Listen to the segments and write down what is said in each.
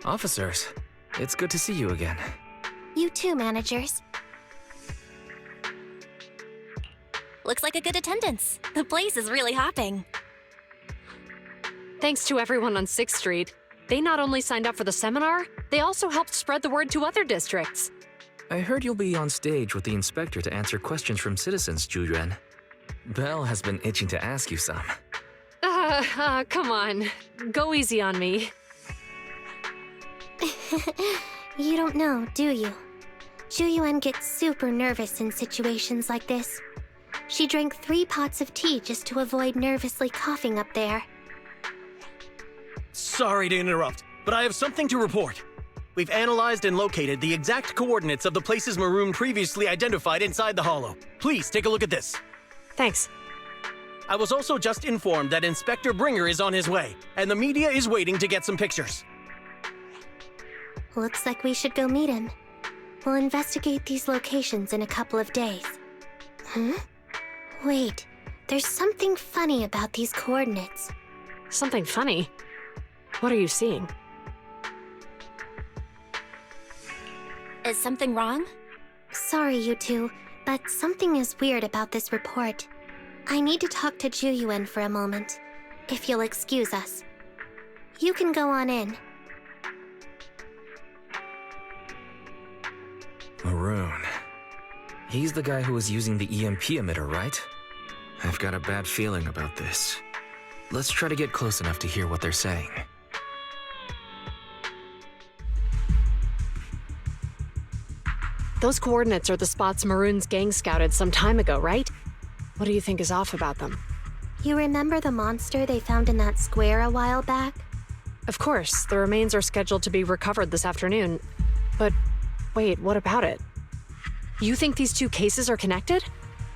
Officers, it's good to see you again. You too, managers. Looks like a good attendance. The place is really hopping. Thanks to everyone on 6th Street. They not only signed up for the seminar, they also helped spread the word to other districts. I heard you'll be on stage with the inspector to answer questions from citizens, Zhu Yuan. Belle has been itching to ask you some. Come on. Go easy on me. You don't know, do you? Zhu Yuan gets super nervous in situations like this. She drank 3 pots of tea just to avoid nervously coughing up there. Sorry to interrupt, but I have something to report. We've analyzed and located the exact coordinates of the places Maroon previously identified inside the hollow. Please take a look at this. Thanks. I was also just informed that Inspector Bringer is on his way, and the media is waiting to get some pictures. Looks like we should go meet him. We'll investigate these locations in a couple of days. Wait, there's something funny about these coordinates. Something funny? What are you seeing? Is something wrong? Sorry, you two, but something is weird about this report. I need to talk to Zhu Yuan for a moment, if you'll excuse us. You can go on in. Maroon. He's the guy who was using the EMP emitter, right? I've got a bad feeling about this. Let's try to get close enough to hear what they're saying. Those coordinates are the spots Maroon's gang scouted some time ago, right? What do you think is off about them? You remember the monster they found in that square a while back? Of course, the remains are scheduled to be recovered this afternoon. But wait, what about it? You think these 2 cases are connected?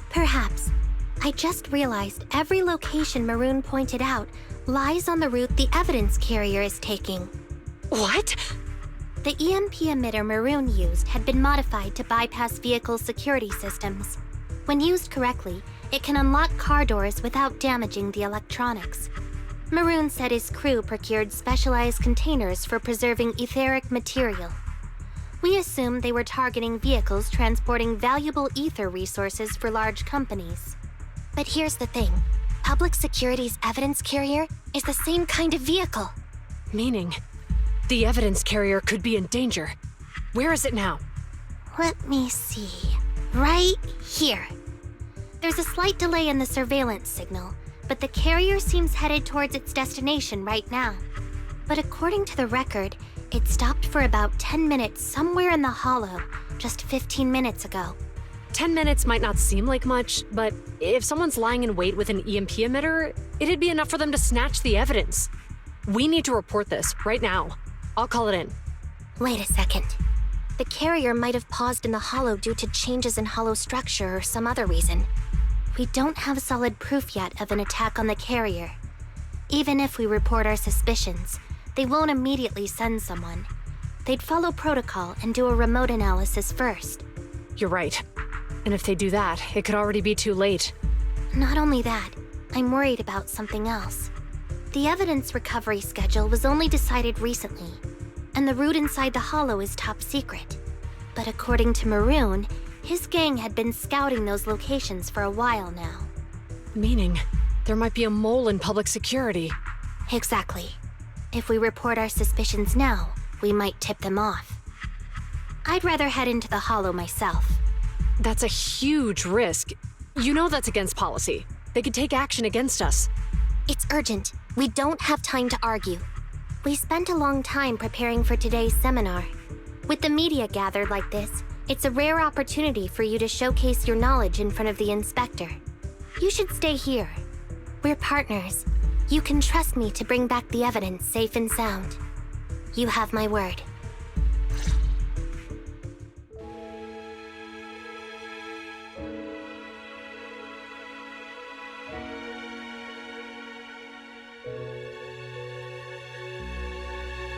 Perhaps. I just realized every location Maroon pointed out lies on the route the evidence carrier is taking. What? The EMP emitter Maroon used had been modified to bypass vehicle security systems. When used correctly, it can unlock car doors without damaging the electronics. Maroon said his crew procured specialized containers for preserving etheric material. We assumed they were targeting vehicles transporting valuable ether resources for large companies. But here's the thing. Public Security's evidence carrier is the same kind of vehicle. Meaning, the evidence carrier could be in danger. Where is it now? Let me see. Right here. There's a slight delay in the surveillance signal, but the carrier seems headed towards its destination right now. But according to the record, it stopped for about 10 minutes somewhere in the hollow, just 15 minutes ago. 10 minutes might not seem like much, but if someone's lying in wait with an EMP emitter, it'd be enough for them to snatch the evidence. We need to report this right now. I'll call it in. Wait a second. The carrier might have paused in the hollow due to changes in hollow structure or some other reason. We don't have solid proof yet of an attack on the carrier. Even if we report our suspicions, they won't immediately send someone. They'd follow protocol and do a remote analysis first. You're right. And if they do that, it could already be too late. Not only that, I'm worried about something else. The evidence recovery schedule was only decided recently, and the route inside the hollow is top secret. But according to Maroon, his gang had been scouting those locations for a while now. Meaning, there might be a mole in public security. Exactly. If we report our suspicions now, we might tip them off. I'd rather head into the hollow myself. That's a huge risk. You know that's against policy. They could take action against us. It's urgent. We don't have time to argue. We spent a long time preparing for today's seminar. With the media gathered like this, it's a rare opportunity for you to showcase your knowledge in front of the inspector. You should stay here. We're partners. You can trust me to bring back the evidence safe and sound. You have my word.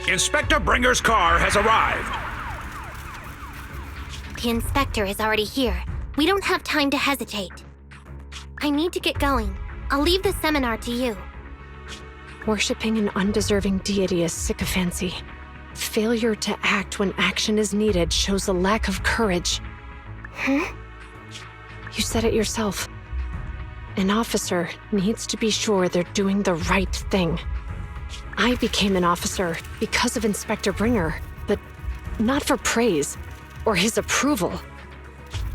Inspector Bringer's car has arrived. The inspector is already here. We don't have time to hesitate. I need to get going. I'll leave the seminar to you. Worshipping an undeserving deity is sycophancy. Failure to act when action is needed shows a lack of courage. Huh? You said it yourself. An officer needs to be sure they're doing the right thing. I became an officer because of Inspector Bringer, but not for praise or his approval.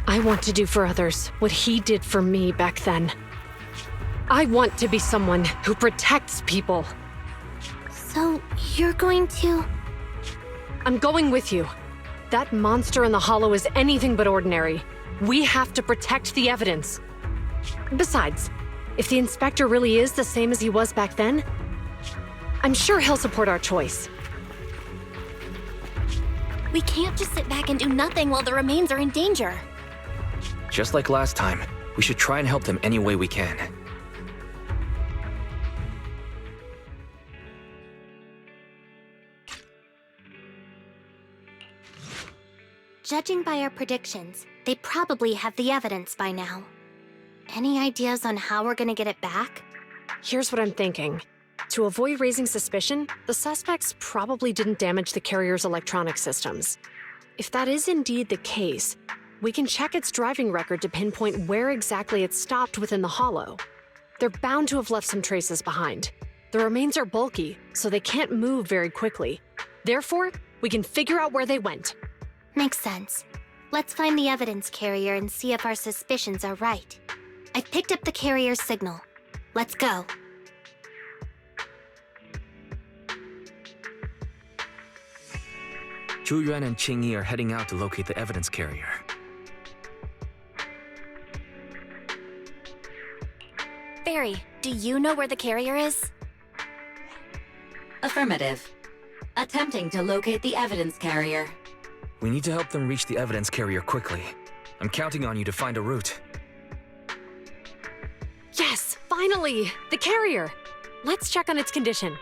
I want to do for others what he did for me back then. I want to be someone who protects people. So, you're going to... I'm going with you. That monster in the hollow is anything but ordinary. We have to protect the evidence. Besides, if the inspector really is the same as he was back then, I'm sure he'll support our choice. We can't just sit back and do nothing while the remains are in danger. Just like last time, we should try and help them any way we can. Judging by our predictions, they probably have the evidence by now. Any ideas on how we're gonna get it back? Here's what I'm thinking. To avoid raising suspicion, the suspects probably didn't damage the carrier's electronic systems. If that is indeed the case, we can check its driving record to pinpoint where exactly it stopped within the hollow. They're bound to have left some traces behind. The remains are bulky, so they can't move very quickly. Therefore, we can figure out where they went. Makes sense. Let's find the evidence carrier and see if our suspicions are right. I've picked up the carrier's signal. Let's go. Zhu Yuan and Qing Yi are heading out to locate the evidence carrier. Barry, do you know where the carrier is? Affirmative. Attempting to locate the evidence carrier. We need to help them reach the evidence carrier quickly. I'm counting on you to find a route. Yes, finally! The carrier! Let's check on its condition.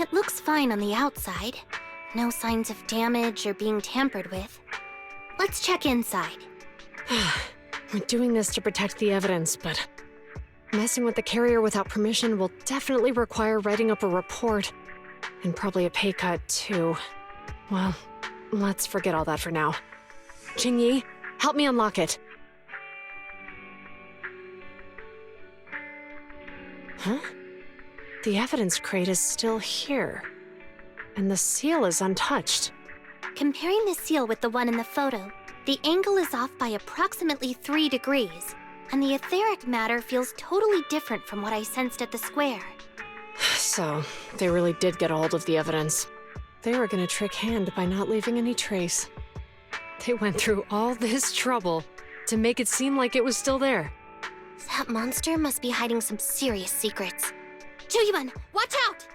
It looks fine on the outside. No signs of damage or being tampered with. Let's check inside. We're doing this to protect the evidence, but messing with the carrier without permission will definitely require writing up a report. And probably a pay cut, too. Well, let's forget all that for now. Qing Yi, help me unlock it. Huh? The evidence crate is still here. And the seal is untouched. Comparing the seal with the one in the photo, the angle is off by approximately 3 degrees, and the etheric matter feels totally different from what I sensed at the square. So, they really did get a hold of the evidence. They were gonna trick Hand by not leaving any trace. They went through all this trouble to make it seem like it was still there. That monster must be hiding some serious secrets. Zhu, watch out!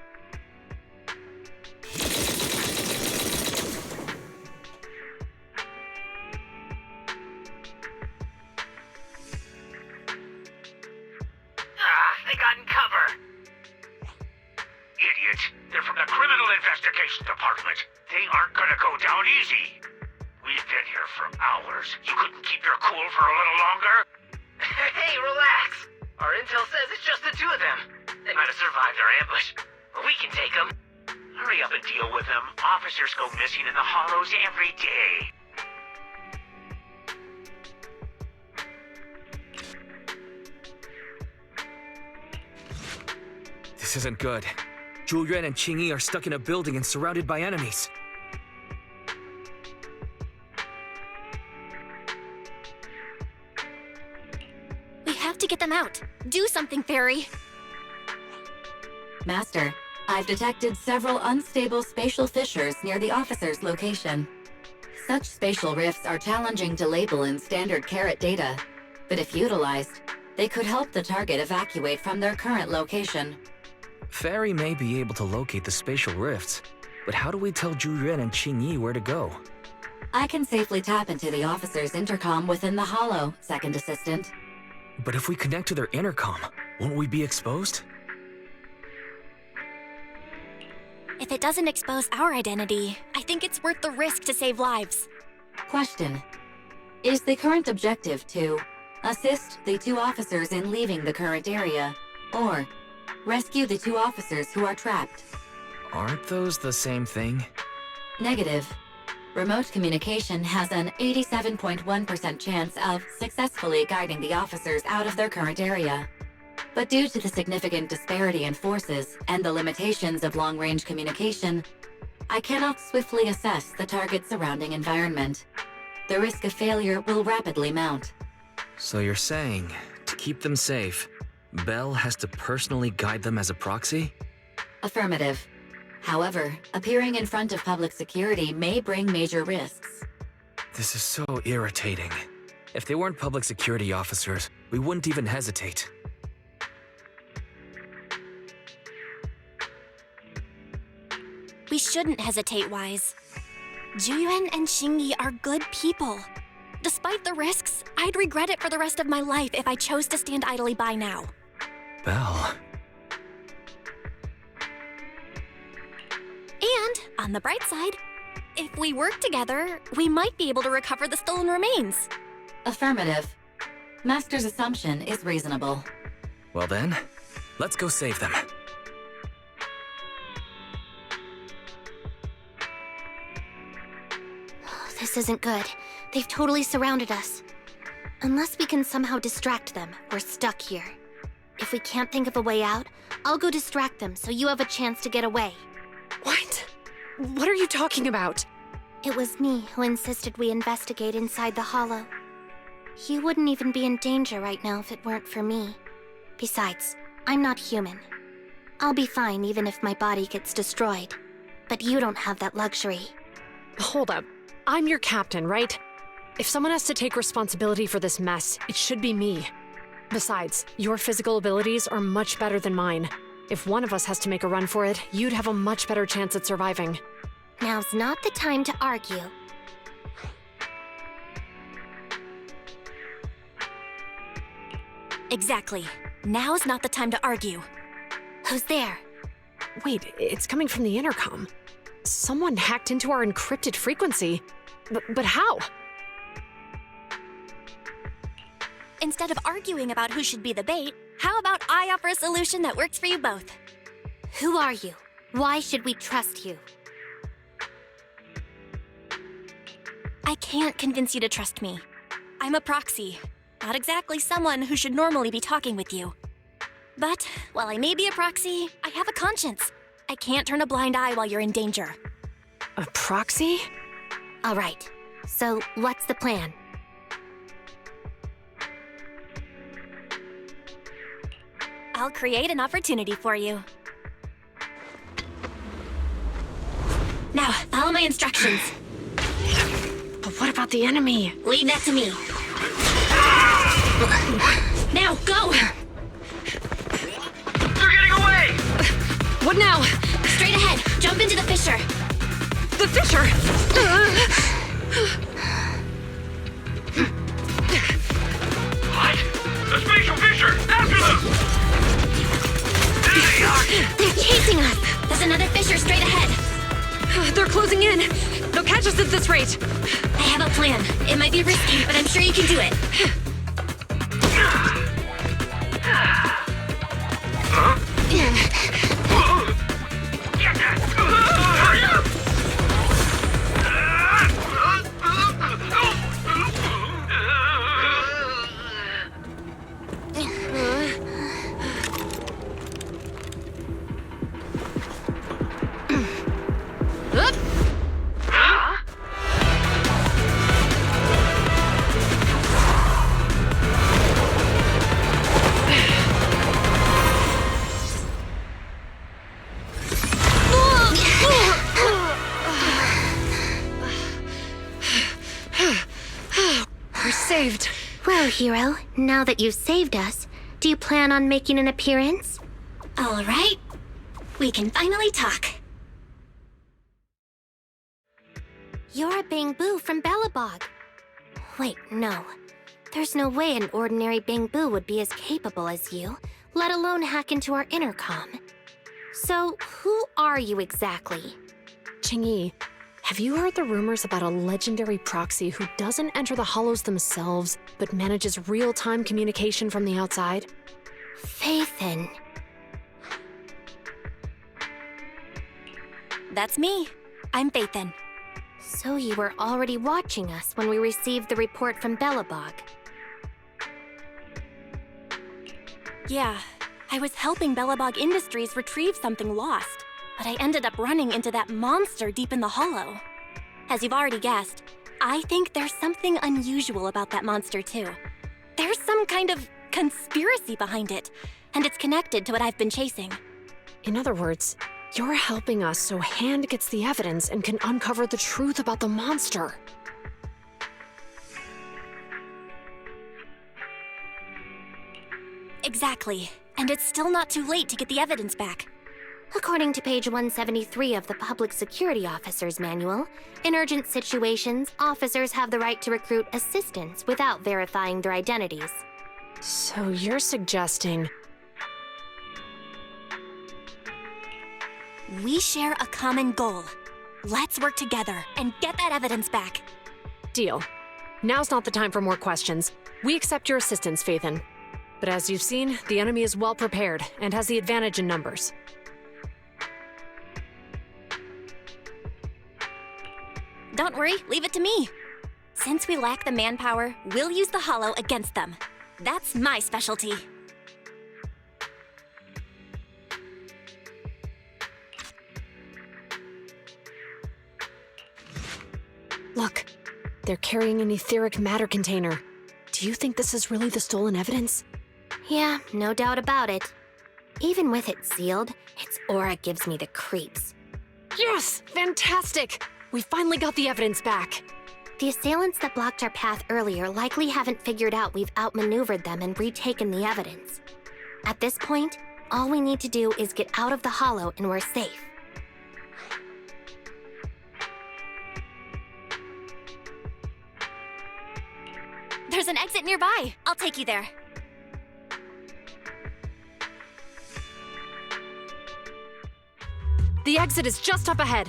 They got in cover. Idiot. They're from the Criminal Investigation Department. They aren't gonna go down easy. We've been here for hours. You couldn't keep your cool for a little longer? Hey, relax. Our intel says it's just the two of them. They might have survived our ambush, but we can take them. Hurry up and deal with them. Officers go missing in the hollows every day. This isn't good. Zhu Yuan and Qing Yi are stuck in a building and surrounded by enemies. We have to get them out. Do something, Fairy. Master, I've detected several unstable spatial fissures near the officer's location. Such spatial rifts are challenging to label in standard carrot data, but if utilized, they could help the target evacuate from their current location. Fairy may be able to locate the spatial rifts, but how do we tell Zhu Yuan and Qing Yi where to go? I can safely tap into the officer's intercom within the hollow, Second Assistant. But if we connect to their intercom, won't we be exposed? If it doesn't expose our identity, I think it's worth the risk to save lives. Question. Is the current objective to assist the 2 officers in leaving the current area, or rescue the 2 officers who are trapped? Aren't those the same thing? Negative. Remote communication has an 87.1% chance of successfully guiding the officers out of their current area. But due to the significant disparity in forces and the limitations of long-range communication, I cannot swiftly assess the target's surrounding environment. The risk of failure will rapidly mount. So you're saying, to keep them safe, Bell has to personally guide them as a proxy? Affirmative. However, appearing in front of public security may bring major risks. This is so irritating. If they weren't public security officers, we wouldn't even hesitate. We shouldn't hesitate, Wise. Juyuan and Xingyi are good people. Despite the risks, I'd regret it for the rest of my life if I chose to stand idly by now. Bell. And, on the bright side, if we work together, we might be able to recover the stolen remains. Affirmative. Master's assumption is reasonable. Well then, let's go save them. This isn't good. They've totally surrounded us. Unless we can somehow distract them, we're stuck here. If we can't think of a way out, I'll go distract them so you have a chance to get away. What? What are you talking about? It was me who insisted we investigate inside the hollow. You wouldn't even be in danger right now if it weren't for me. Besides, I'm not human. I'll be fine even if my body gets destroyed. But you don't have that luxury. Hold up. I'm your captain, right? If someone has to take responsibility for this mess, it should be me. Besides, your physical abilities are much better than mine. If one of us has to make a run for it, you'd have a much better chance at surviving. Now's not the time to argue. Exactly. Now's not the time to argue. Who's there? Wait, it's coming from the intercom. Someone hacked into our encrypted frequency. But how? Instead of arguing about who should be the bait, how about I offer a solution that works for you both? Who are you? Why should we trust you? I can't convince you to trust me. I'm a proxy, not exactly someone who should normally be talking with you. But while I may be a proxy, I have a conscience. I can't turn a blind eye while you're in danger. A proxy? All right, so what's the plan? I'll create an opportunity for you. Now, follow my instructions. But what about the enemy? Leave that to me. Now, go! They're getting away! What now? Straight ahead, jump into the fissure. The fissure! What? The spatial fissure! After them! There they are! They're chasing us! There's another fissure straight ahead. They're closing in. They'll catch us at this rate. I have a plan. It might be risky, but I'm sure you can do it. Huh? Get that! Hurry up! We're saved. Well, hero, now that you've saved us, do you plan on making an appearance? All right. We can finally talk. You're a Bangbu from Bellabog. Wait, no. There's no way an ordinary Bangbu would be as capable as you, let alone hack into our intercom. So, who are you exactly? Qingyi, have you heard the rumors about a legendary proxy who doesn't enter the hollows themselves, but manages real-time communication from the outside? Faithin. That's me. I'm Faithin. So you were already watching us when we received the report from Belobog. Yeah, I was helping Belobog Industries retrieve something lost, but I ended up running into that monster deep in the hollow. As you've already guessed, I think there's something unusual about that monster too. There's some kind of conspiracy behind it, and it's connected to what I've been chasing. In other words, you're helping us so Hand gets the evidence and can uncover the truth about the monster. Exactly, and it's still not too late to get the evidence back. According to page 173 of the Public Security Officer's Manual, in urgent situations, officers have the right to recruit assistants without verifying their identities. So you're suggesting... We share a common goal. Let's work together and get that evidence back. Deal. Now's not the time for more questions. We accept your assistance, Phaethon. But as you've seen, the enemy is well prepared and has the advantage in numbers. Don't worry, leave it to me. Since we lack the manpower, we'll use the Hollow against them. That's my specialty. Look, they're carrying an etheric matter container. Do you think this is really the stolen evidence? Yeah, no doubt about it. Even with it sealed, its aura gives me the creeps. Yes! Fantastic! We finally got the evidence back. The assailants that blocked our path earlier likely haven't figured out we've outmaneuvered them and retaken the evidence. At this point, all we need to do is get out of the Hollow and we're safe. There's an exit nearby. I'll take you there. The exit is just up ahead.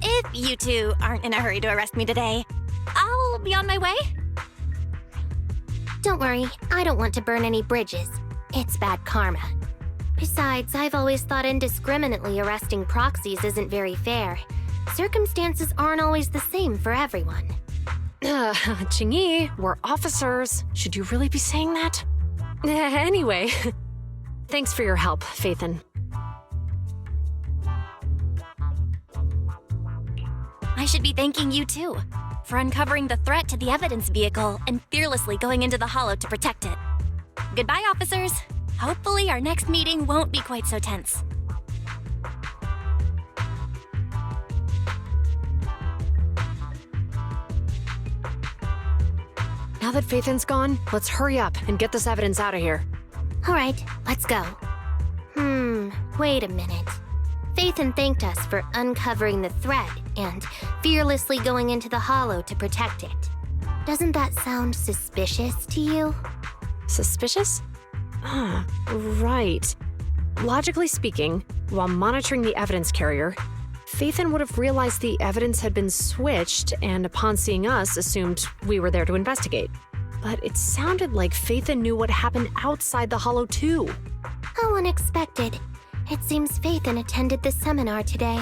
If you two aren't in a hurry to arrest me today, I'll be on my way. Don't worry, I don't want to burn any bridges. It's bad karma. Besides, I've always thought indiscriminately arresting proxies isn't very fair. Circumstances aren't always the same for everyone. Qingyi, we're officers. Should you really be saying that? Anyway, thanks for your help, Phaethon. I should be thanking you too, for uncovering the threat to the evidence vehicle and fearlessly going into the Hollow to protect it. Goodbye, officers. Hopefully our next meeting won't be quite so tense. Now that Phaethon's gone, let's hurry up and get this evidence out of here. All right, let's go. Wait a minute. Phaethon thanked us for uncovering the threat and fearlessly going into the Hollow to protect it. Doesn't that sound suspicious to you? Suspicious? Right. Logically speaking, while monitoring the evidence carrier, Phaethon would have realized the evidence had been switched and upon seeing us assumed we were there to investigate. But it sounded like Phaethon knew what happened outside the Hollow too. How unexpected. It seems Phaethon attended the seminar today.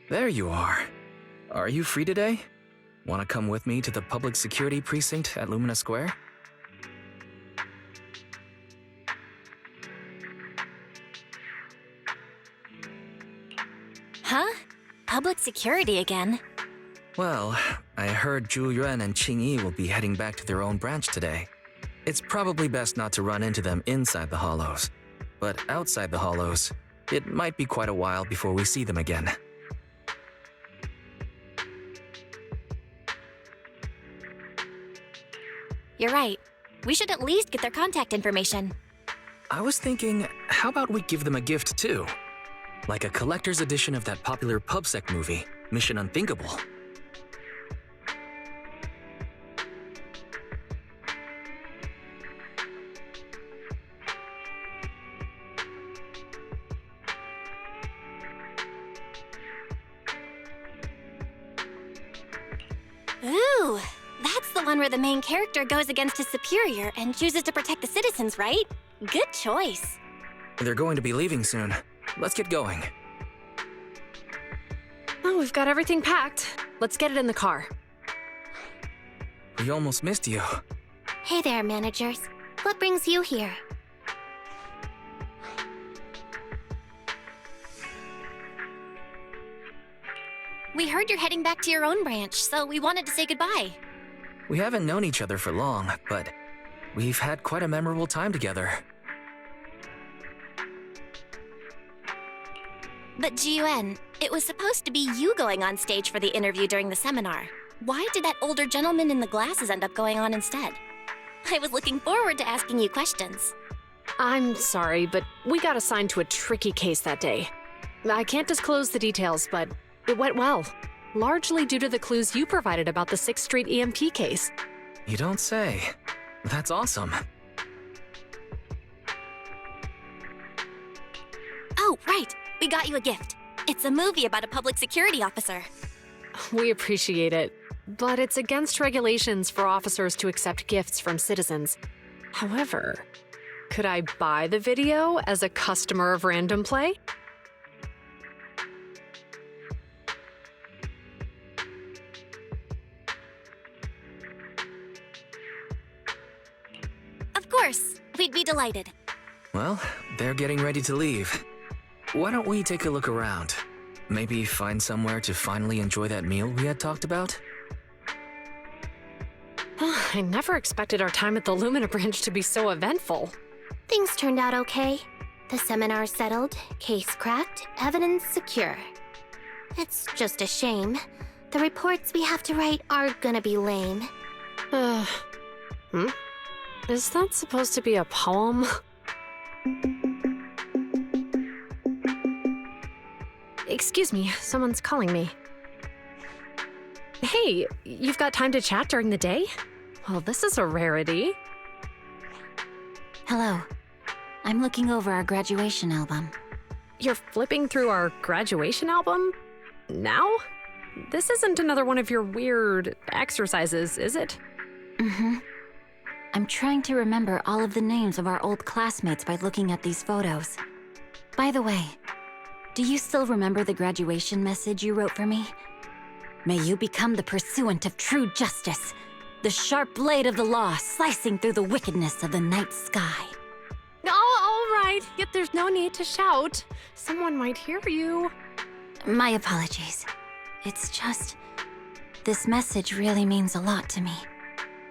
There you are. Are you free today? Want to come with me to the public security precinct at Lumina Square? Huh? Public security again? Well, I heard Zhu Yuan and Qingyi will be heading back to their own branch today. It's probably best not to run into them inside the Hollows. But outside the Hollows, it might be quite a while before we see them again. You're right. We should at least get their contact information. I was thinking, how about we give them a gift too? Like a collector's edition of that popular PubSec movie, Mission Unthinkable. Ooh, that's the one where the main character goes against his superior and chooses to protect the citizens, right? Good choice. They're going to be leaving soon. Let's get going. Oh, we've got everything packed. Let's get it in the car. We almost missed you. Hey there, managers. What brings you here? We heard you're heading back to your own branch, so we wanted to say goodbye. We haven't known each other for long, but we've had quite a memorable time together. But Ji-Yuan, it was supposed to be you going on stage for the interview during the seminar. Why did that older gentleman in the glasses end up going on instead? I was looking forward to asking you questions. I'm sorry, but we got assigned to a tricky case that day. I can't disclose the details, but it went well. Largely due to the clues you provided about the 6th Street EMP case. You don't say. That's awesome. Oh, right. We got you a gift. It's a movie about a public security officer. We appreciate it, but it's against regulations for officers to accept gifts from citizens. However, could I buy the video as a customer of Random Play? Of course. We'd be delighted. Well, they're getting ready to leave. Why don't we take a look around? Maybe find somewhere to finally enjoy that meal we had talked about? I never expected our time at the Lumina branch to be so eventful. Things turned out okay. The seminar settled, case cracked, evidence secure. It's just a shame. The reports we have to write are gonna be lame. Is that supposed to be a poem? Excuse me, someone's calling me. Hey, you've got time to chat during the day? Well, this is a rarity. Hello. I'm looking over our graduation album. You're flipping through our graduation album? Now? This isn't another one of your weird exercises, is it? Mm-hmm. I'm trying to remember all of the names of our old classmates by looking at these photos. By the way, do you still remember the graduation message you wrote for me? May you become the pursuant of true justice, the sharp blade of the law slicing through the wickedness of the night sky. Oh, all right, yet there's no need to shout. Someone might hear you. My apologies. It's just, this message really means a lot to me.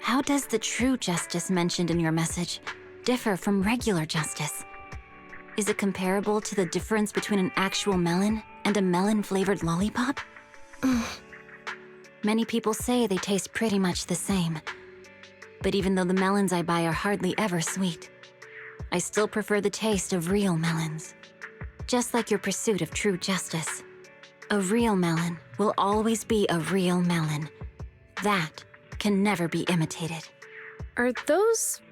How does the true justice mentioned in your message differ from regular justice? Is it comparable to the difference between an actual melon and a melon-flavored lollipop? Many people say they taste pretty much the same. But even though the melons I buy are hardly ever sweet, I still prefer the taste of real melons. Just like your pursuit of true justice. A real melon will always be a real melon. That can never be imitated. Are those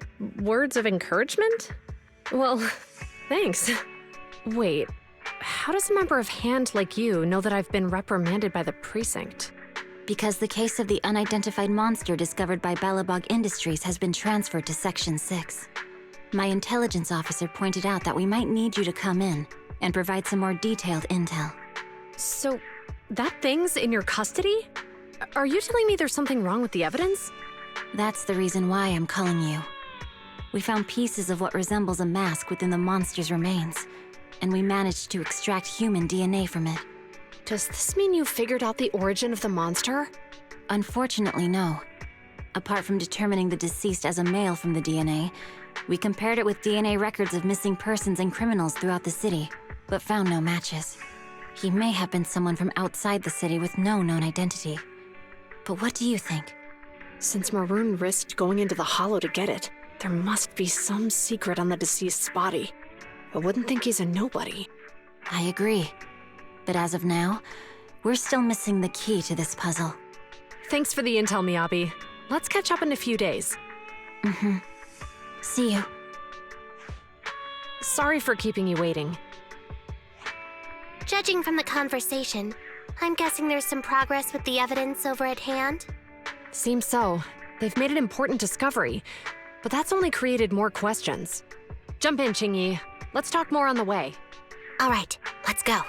words of encouragement? Well, thanks. Wait, how does a member of HAND like you know that I've been reprimanded by the precinct? Because the case of the unidentified monster discovered by Belobog Industries has been transferred to Section 6. My intelligence officer pointed out that we might need you to come in and provide some more detailed intel. So, that thing's in your custody? Are you telling me there's something wrong with the evidence? That's the reason why I'm calling you. We found pieces of what resembles a mask within the monster's remains, and we managed to extract human DNA from it. Does this mean you figured out the origin of the monster? Unfortunately, no. Apart from determining the deceased as a male from the DNA, we compared it with DNA records of missing persons and criminals throughout the city, but found no matches. He may have been someone from outside the city with no known identity. But what do you think? Since Maroon risked going into the Hollow to get it, there must be some secret on the deceased's body. I wouldn't think he's a nobody. I agree. But as of now, we're still missing the key to this puzzle. Thanks for the intel, Miyabi. Let's catch up in a few days. Mm-hmm. See you. Sorry for keeping you waiting. Judging from the conversation, I'm guessing there's some progress with the evidence over at HAND. Seems so. They've made an important discovery, but that's only created more questions. Jump in, Qingyi. Let's talk more on the way. All right, let's go.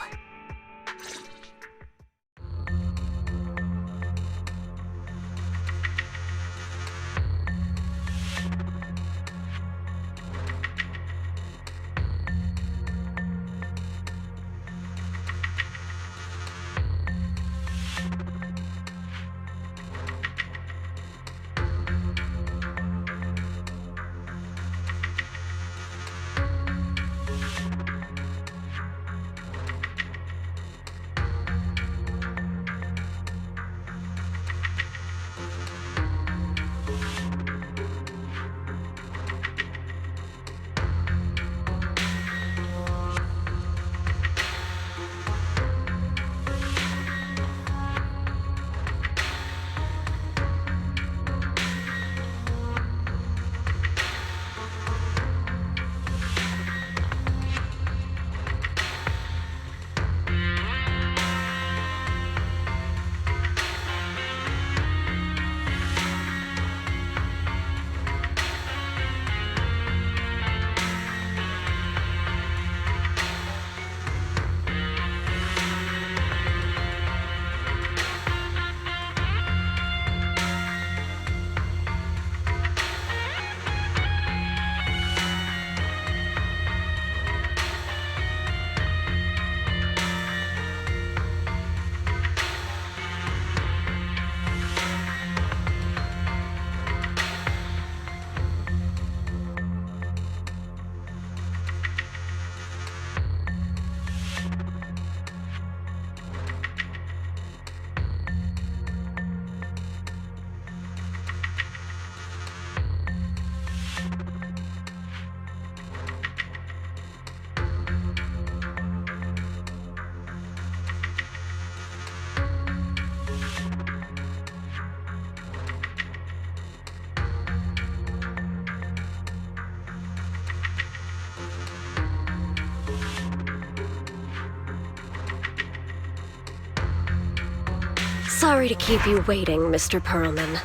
Sorry to keep you waiting, Mr. Perlman.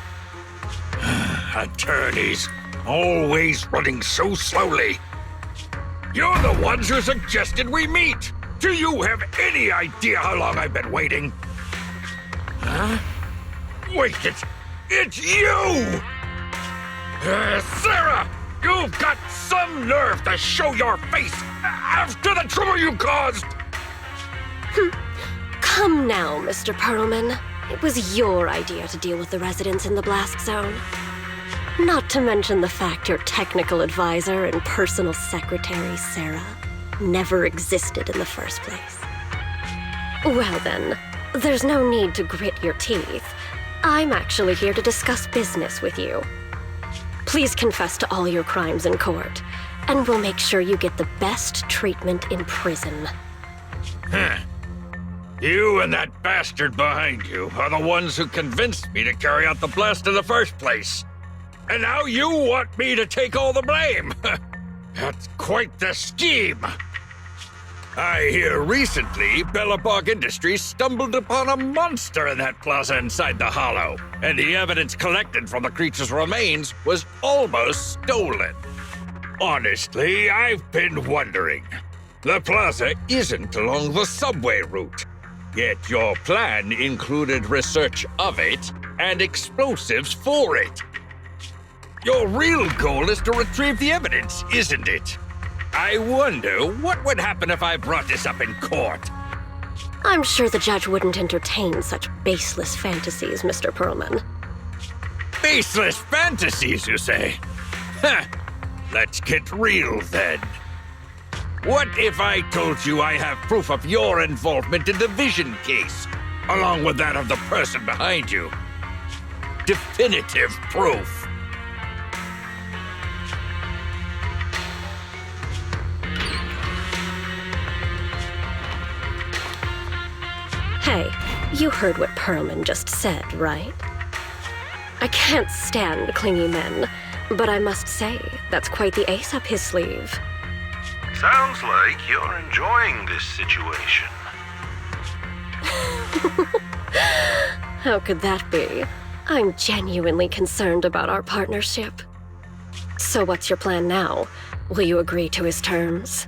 Attorneys, always running so slowly. You're the ones who suggested we meet. Do you have any idea how long I've been waiting? Huh? Wait, it's you! Sarah! You've got some nerve to show your face after the trouble you caused! Come now, Mr. Perlman. It was your idea to deal with the residents in the blast zone. Not to mention the fact your technical advisor and personal secretary, Sarah, never existed in the first place. Well then, there's no need to grit your teeth. I'm actually here to discuss business with you. Please confess to all your crimes in court, and we'll make sure you get the best treatment in prison. Huh. You and that bastard behind you are the ones who convinced me to carry out the blast in the first place. And now you want me to take all the blame. That's quite the scheme. I hear recently Belobog Industries stumbled upon a monster in that plaza inside the Hollow, and the evidence collected from the creature's remains was almost stolen. Honestly, I've been wondering. The plaza isn't along the subway route, yet your plan included research of it and explosives for it. Your real goal is to retrieve the evidence, isn't it? I wonder what would happen if I brought this up in court. I'm sure the judge wouldn't entertain such baseless fantasies, Mr. Perlman. Baseless fantasies, you say? Huh. Let's get real, then. What if I told you I have proof of your involvement in the Vision case, along with that of the person behind you? Definitive proof. Hey, you heard what Perlman just said, right? I can't stand clingy men, but I must say, that's quite the ace up his sleeve. Sounds like you're enjoying this situation. How could that be? I'm genuinely concerned about our partnership. So what's your plan now? Will you agree to his terms?